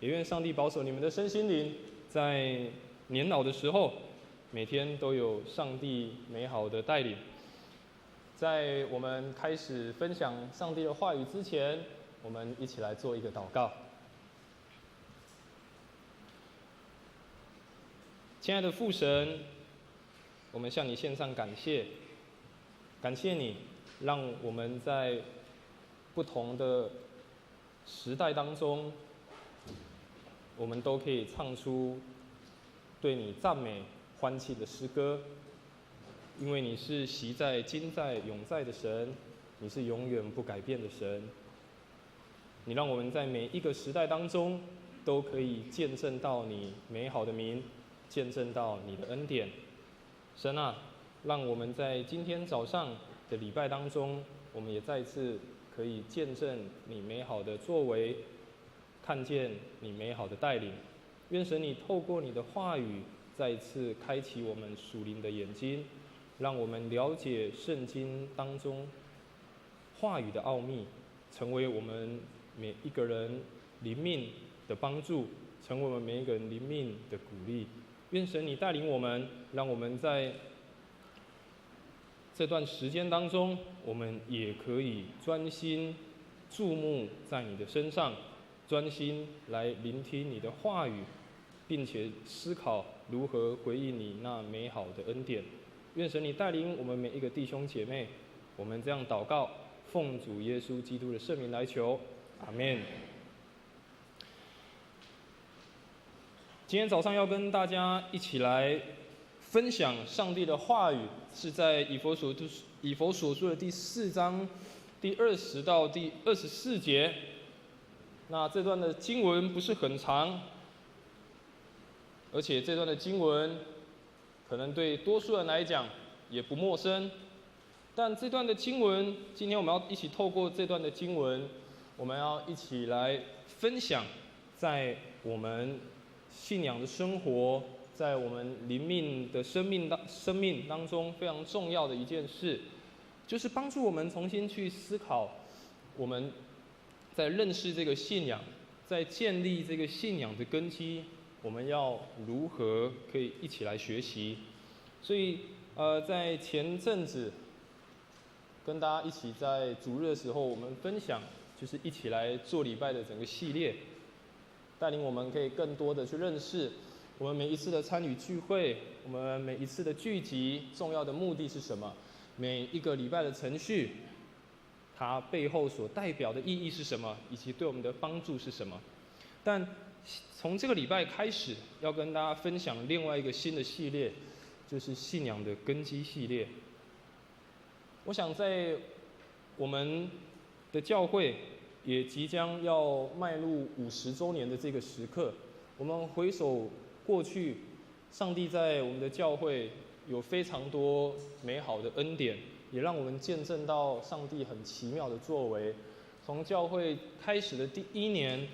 也愿上帝保守你们的身心灵，在年老的时候，每天都有上帝美好的带领。在我们开始分享上帝的话语之前，我们一起来做一个祷告。亲爱的父神，我们向你献上感谢，感谢你让我们在不同的时代当中，我们都可以唱出对你赞美欢庆的诗歌，因为你是昔在今在永在的神，你是永远不改变的神。你让我们在每一个时代当中都可以见证到你美好的名，见证到你的恩典。神啊，让我们在今天早上的礼拜当中，我们也再次可以见证你美好的作为，看见你美好的带领。愿神你透过你的话语再一次开启我们属灵的眼睛，让我们了解圣经当中话语的奥秘，成为我们每一个人灵命的帮助，成为我们每一个人灵命的鼓励。愿神你带领我们，让我们在这段时间当中，我们也可以专心注目在你的身上，专心来聆听你的话语，并且思考如何回应你那美好的恩典。愿神你带领我们每一个弟兄姐妹，我们这样祷告，奉主耶稣基督的圣名来求，阿们。今天早上要跟大家一起来分享上帝的话语，是在以弗所书的第4章第20到第24节。那这段的经文不是很长，而且这段的经文可能对多数人来讲也不陌生。但这段的经文，今天我们要一起透过这段的经文，我们要一起来分享，在我们信仰的生活，在我们灵命的生命当中非常重要的一件事，就是帮助我们重新去思考，我们在认识这个信仰，在建立这个信仰的根基，我们要如何可以一起来学习。所以在前阵子跟大家一起在主日的时候，我们分享就是一起来做礼拜的整个系列，带领我们可以更多的去认识我们每一次的参与聚会，我们每一次的聚集重要的目的是什么，每一个礼拜的程序它背后所代表的意义是什么，以及对我们的帮助是什么。但从这个礼拜开始，要跟大家分享另外一个新的系列，就是信仰的根基系列。我想在我们的教会也即将要迈入50周年的这个时刻，我们回首过去，上帝在我们的教会有非常多美好的恩典，也让我们见证到上帝很奇妙的作为。从教会开始的第1年，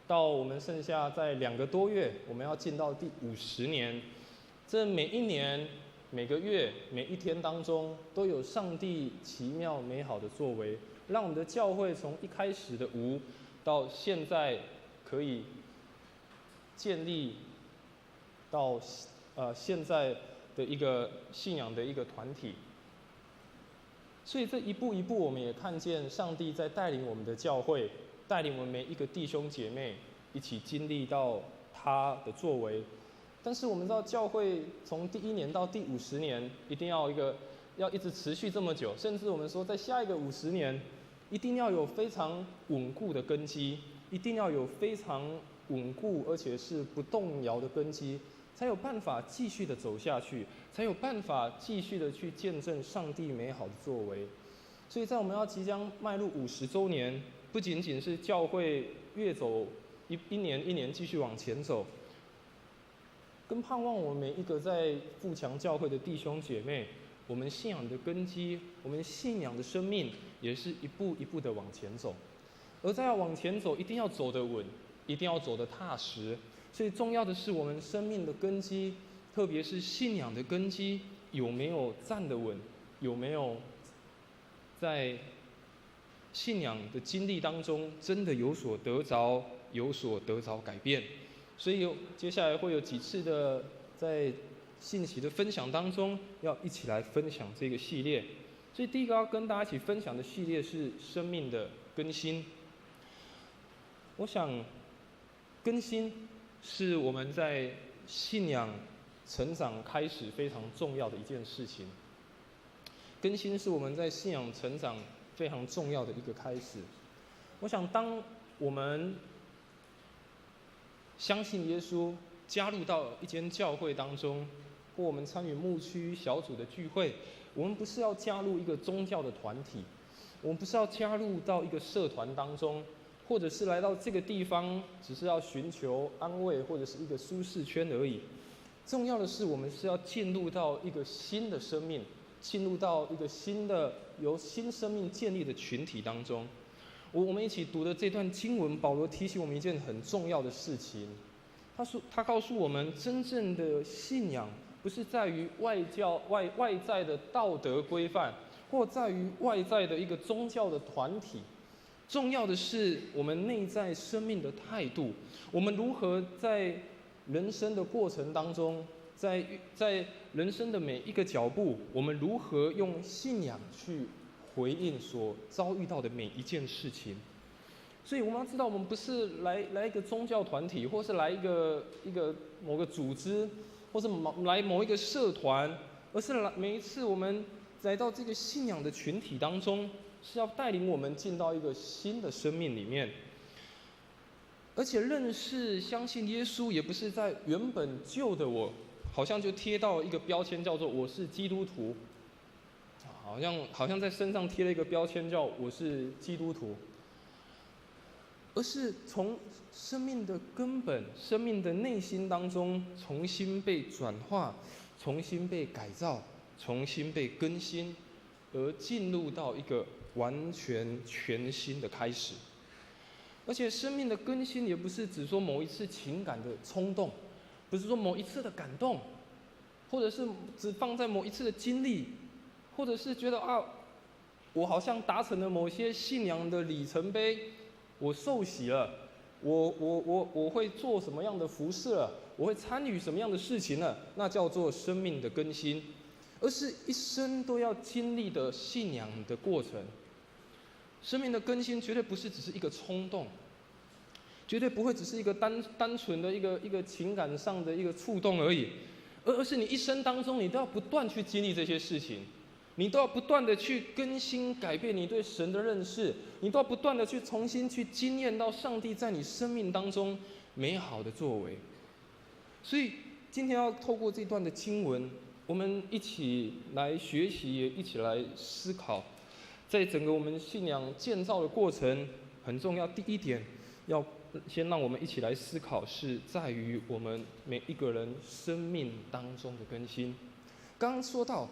到我们剩下在2个多月，我们要进到第50年。这每一年、每个月、每一天当中，都有上帝奇妙美好的作为，让我们的教会从一开始的无，到现在可以建立到现在的一个信仰的一个团体。所以这一步一步，我们也看见上帝在带领我们的教会，带领我们每一个弟兄姐妹一起经历到他的作为。但是我们知道，教会从第1年到第50年，一定要一直持续这么久，甚至我们说，在下一个50年，一定要有非常稳固的根基，一定要有非常稳固而且是不动摇的根基，才有办法继续的走下去，才有办法继续的去见证上帝美好的作为。所以在我们要即将迈入50周年，不仅仅是教会越走一年一年继续往前走，更盼望我们每一个在富强教会的弟兄姐妹，我们信仰的根基，我们信仰的生命，也是一步一步的往前走。而在要往前走，一定要走得稳，一定要走得踏实。所以重要的是我们生命的根基，特别是信仰的根基，有没有站得稳，有没有在信仰的经历当中真的有所得着，有所得着改变。所以接下来会有几次的在信息的分享当中，要一起来分享这个系列。所以第一个要跟大家一起分享的系列是生命的更新。我想，更新是我们在信仰成长开始非常重要的一件事情。更新是我们在信仰成长非常重要的一个开始。我想，当我们相信耶稣，加入到一间教会当中，或我们参与牧区小组的聚会，我们不是要加入一个宗教的团体，我们不是要加入到一个社团当中，或者是来到这个地方只是要寻求安慰或者是一个舒适圈而已。重要的是，我们是要进入到一个新的生命，进入到一个新的由新生命建立的群体当中。我们一起读的这段经文，保罗提醒我们一件很重要的事情。他告诉我们，真正的信仰不是在于外在的道德规范，或在于外在的一个宗教的团体。重要的是我们内在生命的态度。我们如何在人生的过程当中，在人生的每一个脚步，我们如何用信仰去回应所遭遇到的每一件事情。所以我们要知道，我们不是来一个宗教团体，或是来一个某个组织，或是来某一个社团，而是每一次我们来到这个信仰的群体当中，是要带领我们进到一个新的生命里面。而且认识相信耶稣，也不是在原本旧的我，好像就贴到一个标签，叫做我是基督徒。好像在身上贴了一个标签，叫我是基督徒，而是从生命的根本、生命的内心当中重新被转化、重新被改造、重新被更新，而进入到一个完全全新的开始。而且生命的更新也不是只说某一次情感的冲动，不是说某一次的感动，或者是只放在某一次的经历，或者是觉得我好像达成了某些信仰的里程碑，我受洗了，我会做什么样的服事了，我会参与什么样的事情了，那叫做生命的更新，而是一生都要经历的信仰的过程。生命的更新绝对不是只是一个冲动，绝对不会只是一个单纯的一个情感上的一个触动而已，而是你一生当中你都要不断去经历这些事情。你都要不断的去更新改变你对神的认识，你都要不断的去重新去经验到上帝在你生命当中美好的作为。所以今天要透过这段的经文，我们一起来学习，也一起来思考，在整个我们信仰建造的过程很重要。第一点，要先让我们一起来思考，是在于我们每一个人生命当中的更新。刚刚说到，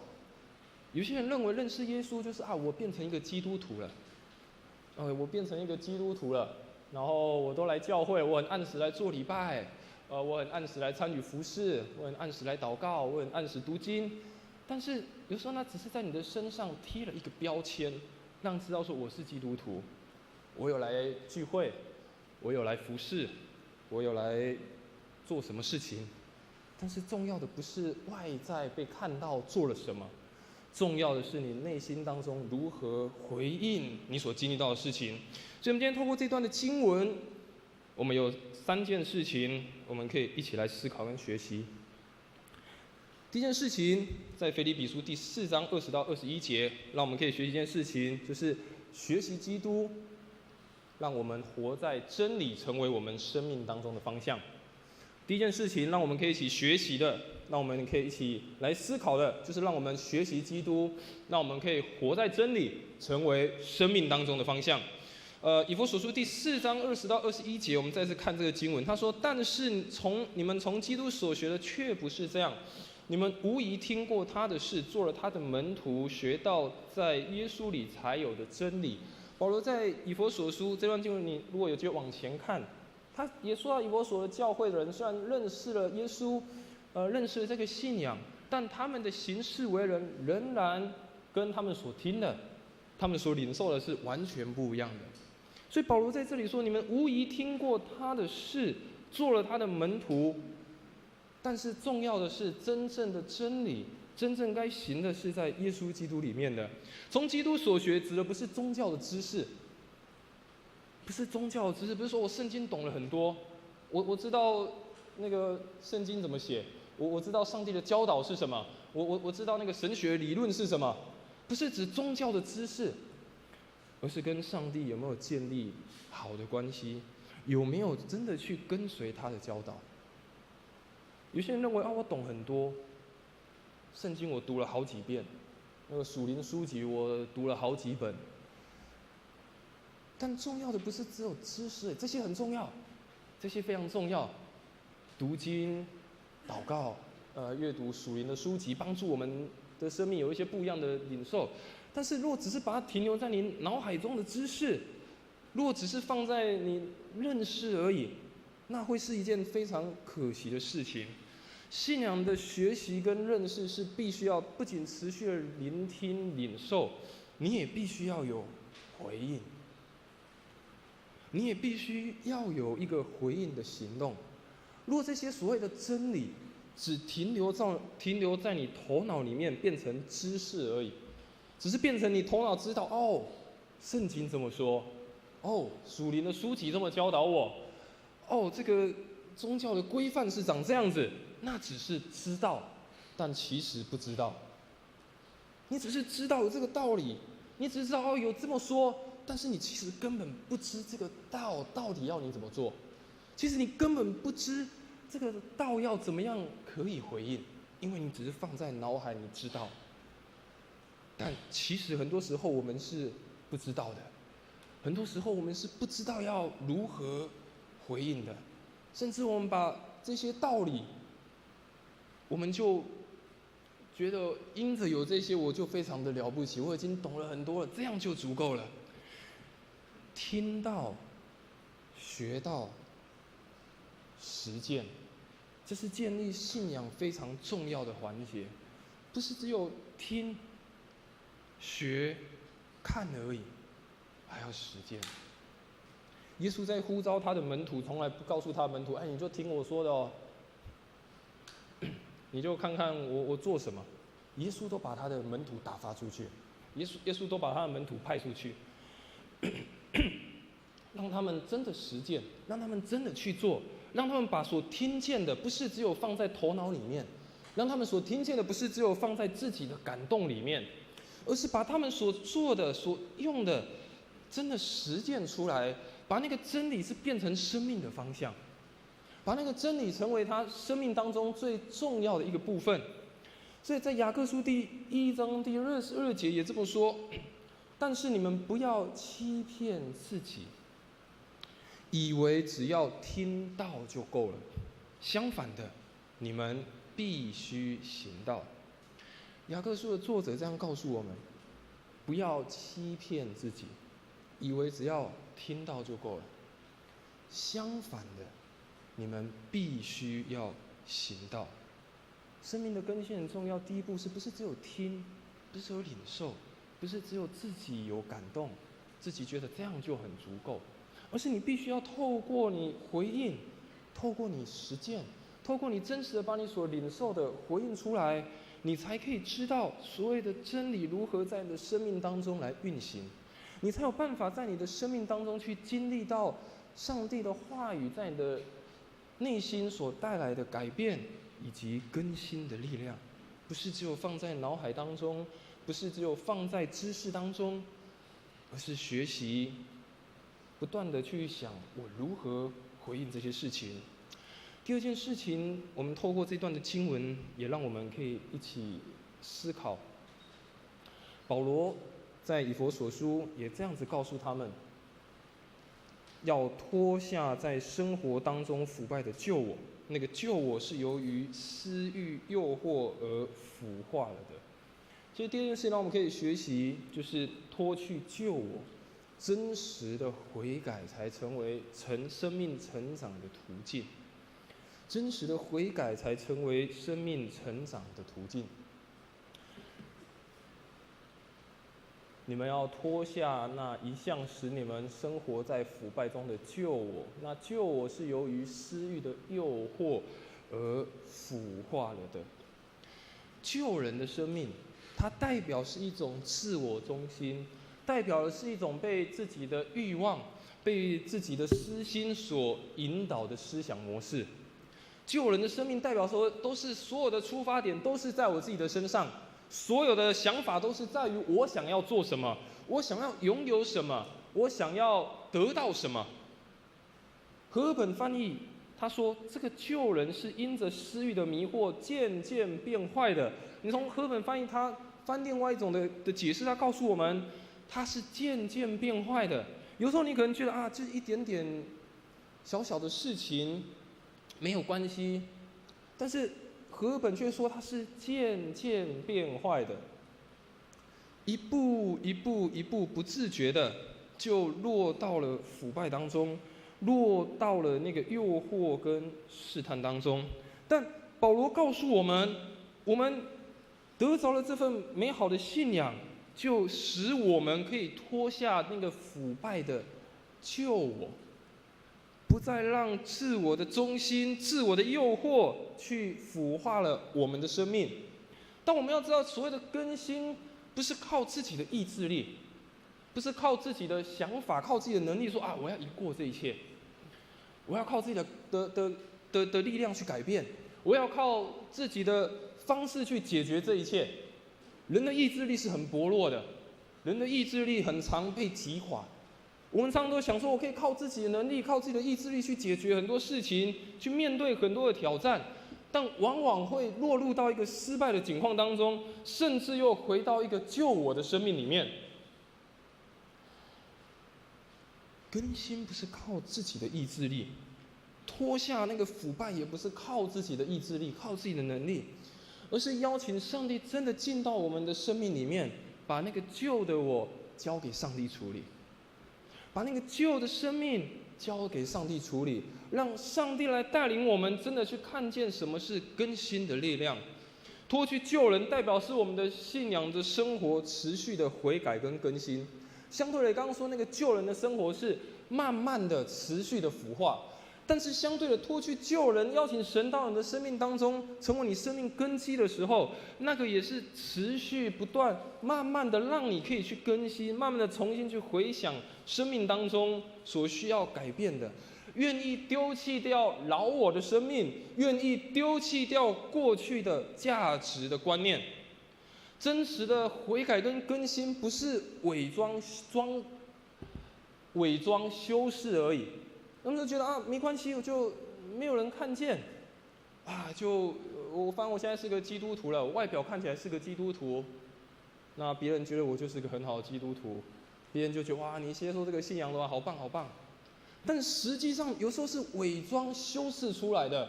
有些人认为认识耶稣就是我变成一个基督徒了，我变成一个基督徒了，然后我都来教会，我很按时来做礼拜，我很按时来参与服事，我很按时来祷告，我很按时读经。但是有时候那只是在你的身上贴了一个标签，让你知道说我是基督徒，我有来聚会，我有来服事，我有来做什么事情。但是重要的不是外在被看到做了什么，重要的是你内心当中如何回应你所经历到的事情。所以我们今天透过这段的经文，我们有3件事情我们可以一起来思考跟学习。第一件事情在腓立比书第4章20到21节，让我们可以学习一件事情，就是学习基督，让我们活在真理成为我们生命当中的方向。第一件事情让我们可以一起学习的，让我们可以一起来思考的，就是让我们学习基督，让我们可以活在真理成为生命当中的方向。以弗所书第4章20到21节，我们再次看这个经文，他说：但是你们从基督所学的却不是这样，你们无疑听过他的事，做了他的门徒，学到在耶稣里才有的真理。保罗在以弗所书这段经文，你如果有机会往前看，他也说到以弗所的教会的人虽然认识了耶稣，认识了这个信仰，但他们的行事为人仍然跟他们所听的、他们所领受的是完全不一样的。所以保罗在这里说：“你们无疑听过他的事，做了他的门徒。但是重要的是，真正的真理，真正该行的是在耶稣基督里面的。从基督所学，指的不是宗教的知识，不是宗教的知识，不是说我圣经懂了很多，我知道那个圣经怎么写，我知道上帝的教导是什么，我知道那个神学理论是什么，不是指宗教的知识。”而是跟上帝有没有建立好的关系，有没有真的去跟随他的教导。有些人认为我懂很多，圣经我读了好几遍，那个属灵书籍我读了好几本。但重要的不是只有知识，这些很重要，这些非常重要。读经、祷告、阅读属灵的书籍，帮助我们的生命有一些不一样的领受。但是，如果只是把它停留在你脑海中的知识，如果只是放在你认识而已，那会是一件非常可惜的事情。信仰的学习跟认识是必须要不仅持续的聆听领受，你也必须要有回应，你也必须要有一个回应的行动。如果这些所谓的真理只停留在你头脑里面，变成知识而已，只是变成你头脑知道圣经这么说，属灵的书籍这么教导我，这个宗教的规范是长这样子，那只是知道，但其实不知道。你只是知道有这个道理，你只是知道有这么说，但是你其实根本不知这个道到底要你怎么做。其实你根本不知这个道要怎么样可以回应，因为你只是放在脑海，你知道。但其实很多时候我们是不知道的，很多时候我们是不知道要如何回应的，甚至我们把这些道理，我们就觉得因着有这些我就非常的了不起，我已经懂了很多了，这样就足够了。听到、学到、实践，这是建立信仰非常重要的环节，不是只有听、学、看而已，还要实践。耶稣在呼召他的门徒，从来不告诉他的门徒：“你就听我说的哦，你就看看我做什么。”耶稣都把他的门徒打发出去，耶稣都把他的门徒派出去，让他们真的实践，让他们真的去做，让他们把所听见的不是只有放在头脑里面，让他们所听见的不是只有放在自己的感动里面，而是把他们所做的、所用的，真的实践出来，把那个真理是变成生命的方向，把那个真理成为他生命当中最重要的一个部分。所以在雅各书第1章第22节也这么说：“但是你们不要欺骗自己，以为只要听到就够了。相反的，你们必须行道。”雅各书的作者这样告诉我们：不要欺骗自己，以为只要听到就够了。相反的，你们必须要行道。生命的更新很重要，第一步是不是只有听，不是只有领受，不是只有自己有感动，自己觉得这样就很足够，而是你必须要透过你回应，透过你实践，透过你真实的把你所领受的回应出来，你才可以知道所谓的真理如何在你的生命当中来运行，你才有办法在你的生命当中去经历到上帝的话语在你的内心所带来的改变以及更新的力量，不是只有放在脑海当中，不是只有放在知识当中，而是学习，不断的去想我如何回应这些事情。第二件事情，我们透过这段的经文，也让我们可以一起思考。保罗在以弗所书也这样子告诉他们，要脱下在生活当中腐败的旧我，那个旧我是由于私欲诱惑而腐化了的。所以第二件事让我们可以学习，就是脱去旧我，真实的悔改才成为生命成长的途径。真实的悔改才成为生命成长的途径。你们要脱下那一向使你们生活在腐败中的旧我，那旧我是由于私欲的诱惑而腐化了的。旧人的生命，它代表是一种自我中心，代表的是一种被自己的欲望、被自己的私心所引导的思想模式。旧人的生命代表说，都是所有的出发点都是在我自己的身上，所有的想法都是在于我想要做什么，我想要拥有什么，我想要得到什么。和合本翻译他说，这个旧人是因着私欲的迷惑渐渐变坏的。你从和合本翻译他翻另外一种的解释，他告诉我们，他是渐渐变坏的。有时候你可能觉得啊，这一点点小小的事情没有关系，但是和合本却说它是渐渐变坏的，一步一步不自觉的就落到了腐败当中，落到了那个诱惑跟试探当中。但保罗告诉我们，我们得着了这份美好的信仰，就使我们可以脱下那个腐败的旧我，不再让自我的中心、自我的诱惑去腐化了我们的生命。但我们要知道，所谓的更新，不是靠自己的意志力，不是靠自己的想法、靠自己的能力说啊，我要赢过这一切，我要靠自己的力量去改变，我要靠自己的方式去解决这一切。人的意志力是很薄弱的，人的意志力很常被击垮。我们常常都想说，我可以靠自己的能力、靠自己的意志力去解决很多事情，去面对很多的挑战，但往往会落入到一个失败的境况当中，甚至又回到一个救我的生命里面。更新不是靠自己的意志力，脱下那个腐败也不是靠自己的意志力、靠自己的能力，而是邀请上帝真的进到我们的生命里面，把那个旧的我交给上帝处理。把那个旧的生命交给上帝处理，让上帝来带领我们，真的去看见什么是更新的力量。脱去旧人，代表是我们的信仰的生活持续的悔改跟更新。相对来，刚刚说那个旧人的生活是慢慢的持续的腐化，但是相对的脱去旧人，邀请神到你的生命当中，成为你生命根基的时候，那个也是持续不断，慢慢的让你可以去更新，慢慢的重新去回想生命当中所需要改变的，愿意丢弃掉老我的生命，愿意丢弃掉过去的价值的观念。真实的悔改跟更新，不是伪装修饰而已。他们就觉得啊，没关系，我就没有人看见，啊，就反正我现在是个基督徒了，我外表看起来是个基督徒，那别人觉得我就是个很好的基督徒，别人就觉得哇，你接受这个信仰的话，好棒好棒。但实际上有时候是伪装修饰出来的，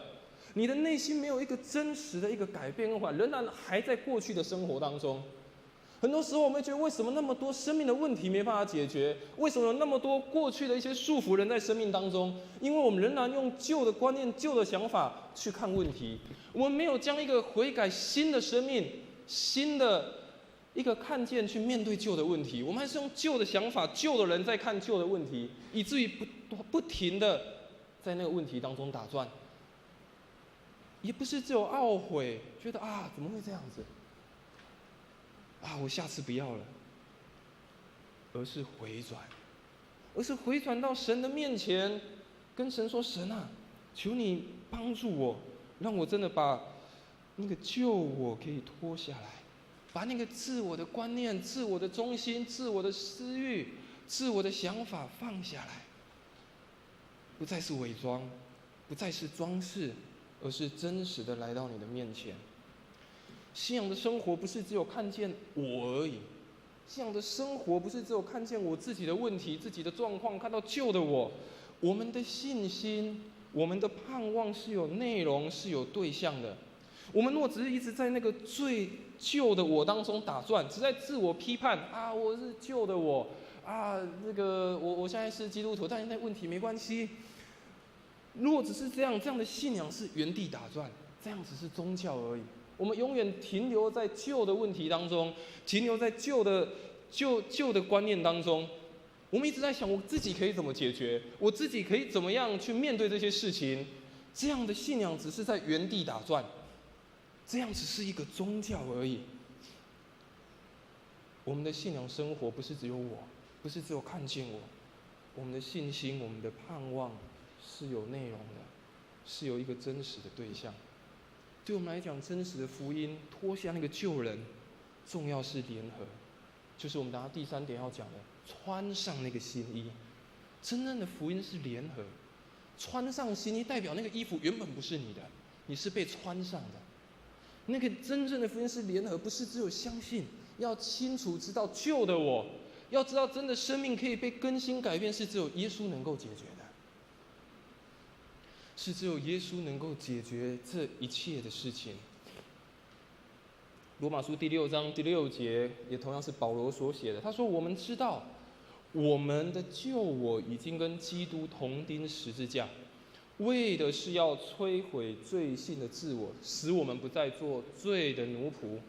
你的内心没有一个真实的一个改变跟改，仍然还在过去的生活当中。很多时候我们会觉得，为什么那么多生命的问题没办法解决？为什么有那么多过去的一些束缚人在生命当中？因为我们仍然用旧的观念、旧的想法去看问题，我们没有将一个悔改新的生命、新的一个看见去面对旧的问题。我们还是用旧的想法、旧的人在看旧的问题，以至于不停的在那个问题当中打转。也不是只有懊悔，觉得啊，怎么会这样子？啊，我下次不要了，而是回转到神的面前，跟神说：神啊，求你帮助我，让我真的把那个旧我可以脱下来，把那个自我的观念、自我的中心、自我的私欲、自我的想法放下来，不再是伪装，不再是装饰，而是真实的来到你的面前。信仰的生活不是只有看见我而已，信仰的生活不是只有看见我自己的问题、自己的状况，看到旧的我。我们的信心、我们的盼望是有内容、是有对象的。我们若只是一直在那个最旧的我当中打转，只在自我批判啊，我是旧的我啊，那个我现在是基督徒，但是那问题没关系。如果只是这样的信仰是原地打转，这样只是宗教而已。我们永远停留在旧的问题当中，停留在旧的旧的观念当中，我们一直在想我自己可以怎么解决，我自己可以怎么样去面对这些事情。这样的信仰只是在原地打转，这样只是一个宗教而已。我们的信仰生活不是只有我，不是只有看见我们的信心，我们的盼望是有内容的，是有一个真实的对象。对我们来讲，真实的福音脱下那个旧人，重要是联合，就是我们等下第3点要讲的，穿上那个新衣。真正的福音是联合，穿上新衣代表那个衣服原本不是你的，你是被穿上的。那个真正的福音是联合，不是只有相信，要清楚知道旧的我，要知道真的生命可以被更新改变，是只有耶稣能够解决的，是只有耶稣能够解决这一切的事情。罗马书第6章第6节也同样是保罗所写的，他说：“我们知道，我们的旧我已经跟基督同钉十字架，为的是要摧毁罪性的自我，使我们不再做罪的奴仆。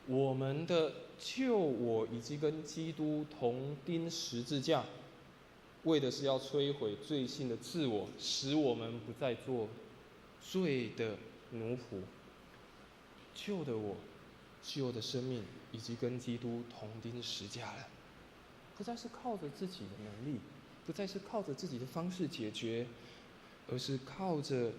我们的旧我已经跟基督同钉十字架，为的是要摧毁罪性的自我，使我们不再做罪的奴仆。旧的我，旧的生命已经跟基督同钉十字架了，不再是靠着自己的能力，不再是靠着自己的方式解决，而是靠着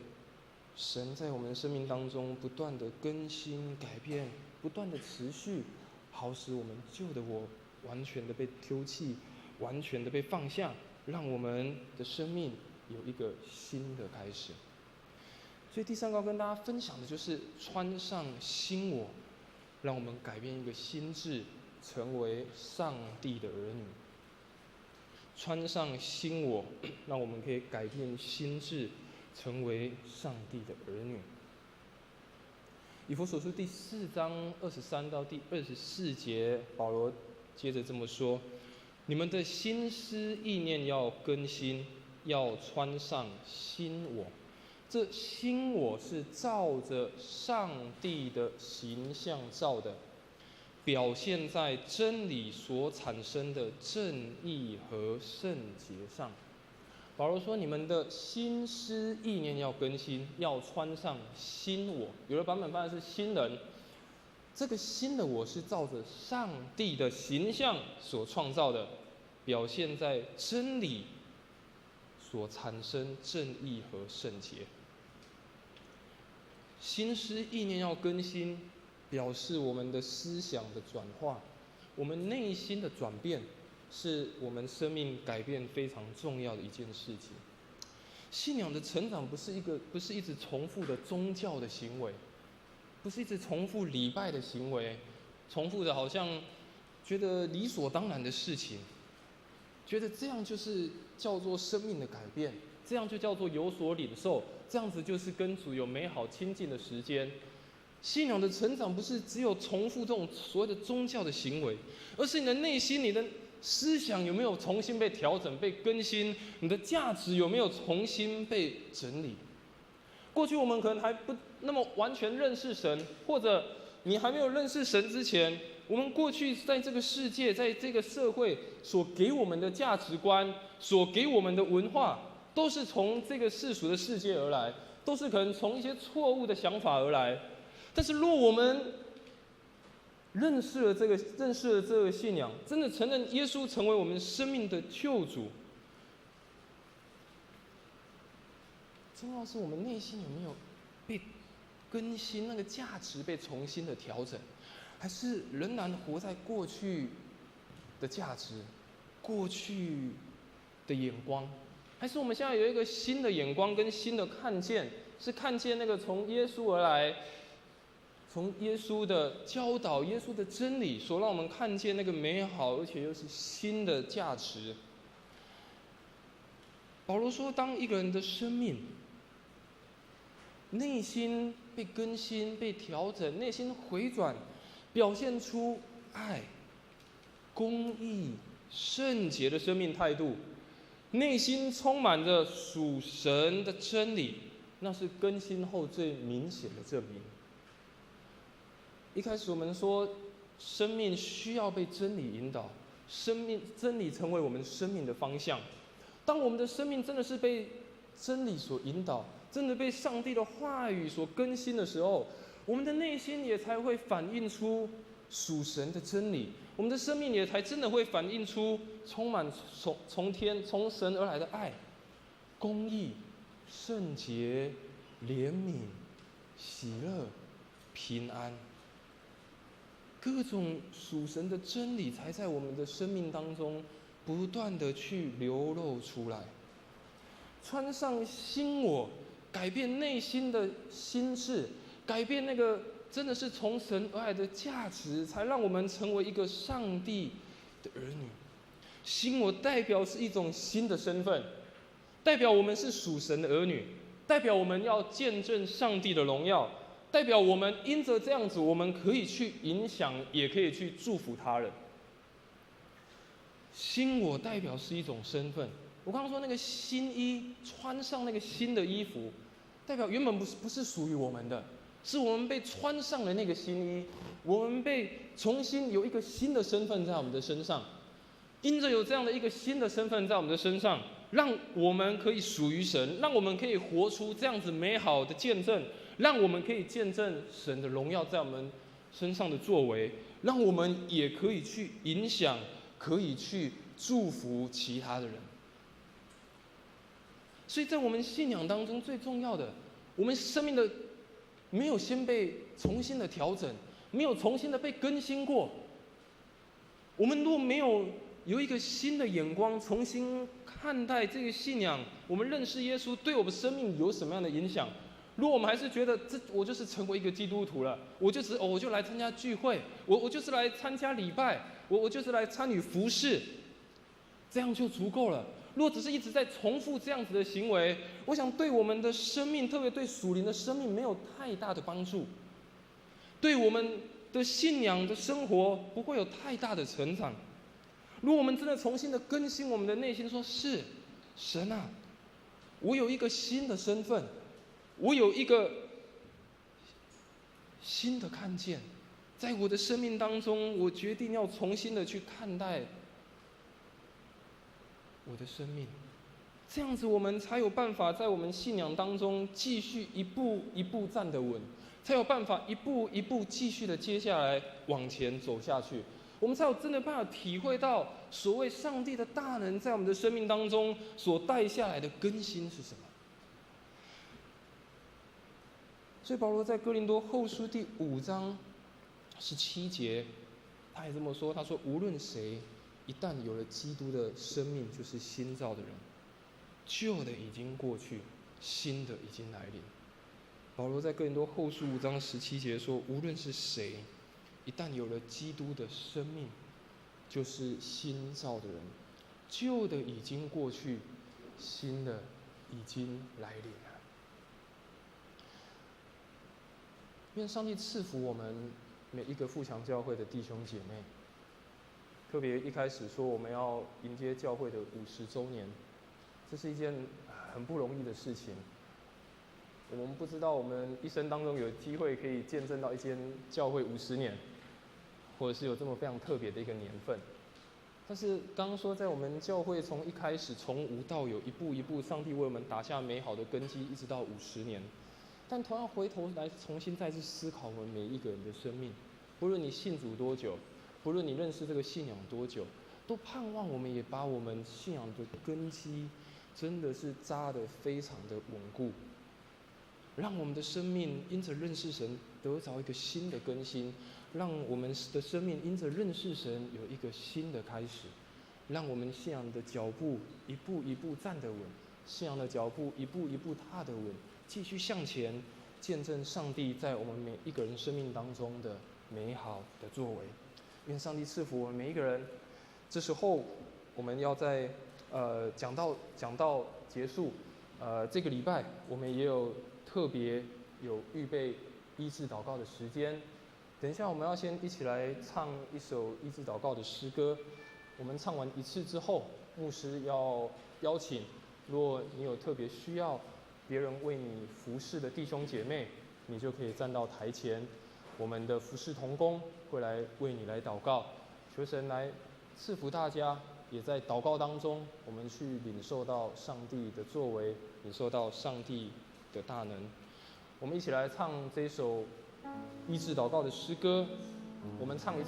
神在我们的生命当中不断的更新改变，不断的持续，好使我们旧的我完全的被丢弃，完全的被放下，让我们的生命有一个新的开始。所以第3个要跟大家分享的就是穿上新我，让我们改变一个心智，成为上帝的儿女。穿上新我，让我们可以改变心智，成为上帝的儿女。以弗所书第4章23到第24节，保罗接着这么说：你们的心思意念要更新，要穿上新我。这新我是照着上帝的形象造的，表现在真理所产生的正义和圣洁上。保罗说：你们的心思意念要更新，要穿上新我。有的版本翻的是新人，这个新的我是照着上帝的形象所创造的，表现在真理所产生正义和圣洁。心思意念要更新，表示我们的思想的转化，我们内心的转变，是我们生命改变非常重要的一件事情。信仰的成长不是一直重复的宗教的行为，不是一直重复礼拜的行为，重复的好像觉得理所当然的事情，觉得这样就是叫做生命的改变，这样就叫做有所领受，这样子就是跟主有美好亲近的时间。信仰的成长不是只有重复这种所谓的宗教的行为，而是你的内心、你的思想有没有重新被调整、被更新？你的价值有没有重新被整理？过去我们可能还不那么完全认识神，或者你还没有认识神之前，我们过去在这个世界、在这个社会所给我们的价值观、所给我们的文化，都是从这个世俗的世界而来，都是可能从一些错误的想法而来。但是若我们认识了这个信仰，真的承认耶稣成为我们生命的救主，重要是我们内心有没有被更新，那个价值被重新的调整，还是仍然活在过去的价值、过去的眼光，还是我们现在有一个新的眼光跟新的看见，是看见那个从耶稣而来，从耶稣的教导、耶稣的真理所让我们看见那个美好而且又是新的价值。保罗说，当一个人的生命内心被更新、被调整，内心回转，表现出爱、公义、圣洁的生命态度，内心充满着属神的真理，那是更新后最明显的证明。一开始我们说，生命需要被真理引导，真理成为我们生命的方向。当我们的生命真的是被真理所引导，真的被上帝的话语所更新的时候，我们的内心也才会反映出属神的真理，我们的生命也才真的会反映出充满从神而来的爱、公义、圣洁、怜悯、喜乐、平安。各种属神的真理才在我们的生命当中不断的去流露出来。穿上新我，改变内心的心智，改变那个真的是从神而来的价值，才让我们成为一个上帝的儿女。新我代表是一种新的身份，代表我们是属神的儿女，代表我们要见证上帝的荣耀，代表我们因着这样子，我们可以去影响，也可以去祝福他人。新我代表是一种身份。我刚刚说那个新衣，穿上那个新的衣服，代表原本不是属于我们的，是我们被穿上了那个新衣，我们被重新有一个新的身份在我们的身上。因着有这样的一个新的身份在我们的身上，让我们可以属于神，让我们可以活出这样子美好的见证，让我们可以见证神的荣耀在我们身上的作为，让我们也可以去影响，可以去祝福其他的人。所以在我们信仰当中最重要的，我们生命的没有先被重新的调整，没有重新的被更新过。我们若没有一个新的眼光，重新看待这个信仰，我们认识耶稣对我们生命有什么样的影响？如果我们还是觉得我就是成为一个基督徒了，我就来参加聚会，我就是来参加礼拜，我就是来参与服事，这样就足够了。如果只是一直在重复这样子的行为，我想对我们的生命，特别对属灵的生命没有太大的帮助，对我们的信仰的生活不会有太大的成长。如果我们真的重新的更新我们的内心，说是神啊，我有一个新的身份，我有一个新的看见，在我的生命当中，我决定要重新的去看待我的生命，这样子我们才有办法在我们信仰当中继续一步一步站得稳，才有办法一步一步继续的接下来往前走下去，我们才有真的办法体会到所谓上帝的大能在我们的生命当中所带下来的更新是什么。所以保罗在哥林多后书第5章17节，他也这么说，他说无论谁一旦有了基督的生命，就是新造的人，旧的已经过去，新的已经来临。保罗在哥林多后书5章17节说，无论是谁一旦有了基督的生命，就是新造的人，旧的已经过去，新的已经来临了。愿上帝赐福我们每一个富强教会的弟兄姐妹。特别一开始说我们要迎接教会的50周年，这是一件很不容易的事情。我们不知道我们一生当中有机会可以见证到一间教会50年，或者是有这么非常特别的一个年份。但是刚刚说，在我们教会从一开始从无到有，一步一步，上帝为我们打下美好的根基，一直到50年。但同样回头来重新再次思考我们每一个人的生命，不论你信主多久，不论你认识这个信仰多久，都盼望我们也把我们信仰的根基真的是扎得非常的稳固，让我们的生命因着认识神得着一个新的更新，让我们的生命因着认识神有一个新的开始，让我们信仰的脚步一步一步站得稳，信仰的脚步一步一步踏得稳，继续向前，见证上帝在我们每一个人生命当中的美好的作为。愿上帝赐福我们每一个人。这时候我们要在讲道结束，这个礼拜我们也有特别有预备医治祷告的时间。等一下我们要先一起来唱一首医治祷告的诗歌。我们唱完一次之后，牧师要邀请，如果你有特别需要别人为你服侍的弟兄姐妹，你就可以站到台前。我们的服侍同工会来为你来祷告，求神来赐福大家，也在祷告当中，我们去领受到上帝的作为，领受到上帝的大能。我们一起来唱这首医治祷告的诗歌，我们唱一次。